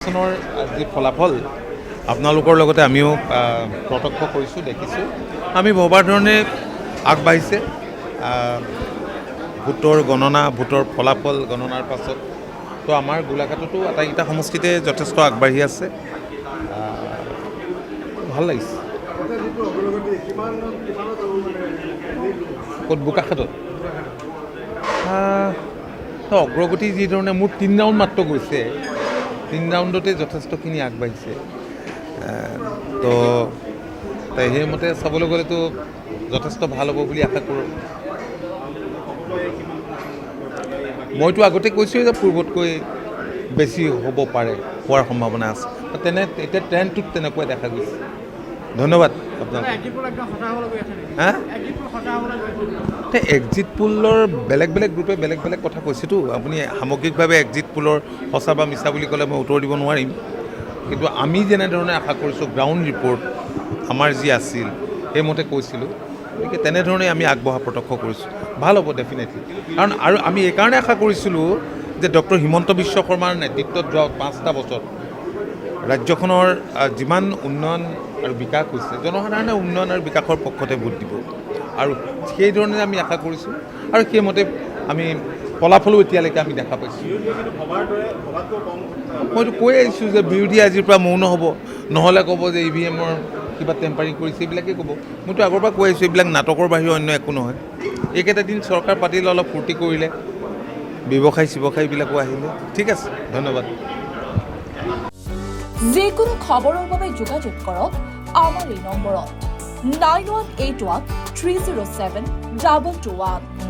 নিৰ্বাচনৰ যি ফলাফল আপোনালোকৰ লগতে আমিও প্ৰত্যক্ষ কৰিছোঁ, দেখিছোঁ। আমি ভবাৰ ধৰণে আগবাঢ়িছে। ভোটৰ গণনা, ভোটৰ ফলাফল গণনাৰ পাছত তো আমাৰ গোলাঘাটতো আটাইকেইটা সমষ্টিতে যথেষ্ট আগবাঢ়ি আছে। ভাল লাগিছে। ক'ত? বোকাখাটত অগ্ৰগতি যিধৰণে মোৰ 3 ৰাউণ্ড মাত্ৰ গৈছে, 3 ৰাউণ্ডতে যথেষ্টখিনি আগবাঢ়িছে। তো সেইমতে চাবলৈ গ'লেতো যথেষ্ট ভাল হ'ব বুলি আশা কৰোঁ। মইতো আগতে কৈছোঁৱেই যে পূৰ্বতকৈ বেছি হ'ব পাৰে, হোৱাৰ সম্ভাৱনা আছে। এতিয়া ট্ৰেণ্ডটোত তেনেকুৱাই দেখা গৈছে। ধন্যবাদ আপোনাক। এক্সিট পোলৰ বেলেগ বেলেগ গ্ৰুপে বেলেগ বেলেগ কথা কৈছেতো। আপুনি সামগ্ৰিকভাৱে এক্সিট পোলৰ সঁচা বা মিছা বুলি ক'লে মই উত্তৰ দিব নোৱাৰিম। কিন্তু আমি যেনেধৰণে আশা কৰিছোঁ, গ্ৰাউণ্ড ৰিপৰ্ট আমাৰ যি আছিল সেইমতে কৈছিলোঁ, গতিকে তেনেধৰণে আমি আগবঢ়া প্ৰত্যক্ষ কৰিছোঁ। ভাল হ'ব ডেফিনেটলি। কাৰণ আৰু আমি এইকাৰণে আশা কৰিছিলোঁ যে ডক্টৰ হিমন্ত বিশ্ব শৰ্মাৰ নেতৃত্বত যোৱা 5টা বছৰত ৰাজ্যখনৰ যিমান উন্নয়ন আৰু বিকাশ হৈছে, জনসাধাৰণে উন্নয়ন আৰু বিকাশৰ পক্ষতে ভোট দিব। আৰু সেইধৰণে আমি আশা কৰিছোঁ আৰু সেইমতে আমি ফলাফলো এতিয়ালৈকে আমি দেখা পাইছোঁ। মইতো কৈ আহিছোঁ যে বিৰোধী আজিৰ পৰা মৌন হ'ব, নহ'লে ক'ব যে EVM-ৰ কিবা টেম্পাৰিং কৰিছে, এইবিলাকেই ক'ব। মইতো আগৰ পৰা কৈ আহিছোঁ এইবিলাক নাটকৰ বাহিৰে অন্য একো নহয়। এইকেইটা দিন চৰকাৰ পাতিলে, অলপ ফূৰ্তি কৰিলে, ব্যৱসায়ীবিলাকো আহিলে। ঠিক আছে, ধন্যবাদ। যিকোনো খবৰৰ বাবে যোগাযোগ কৰক আমাৰ এই নম্বৰত 9181 307 221।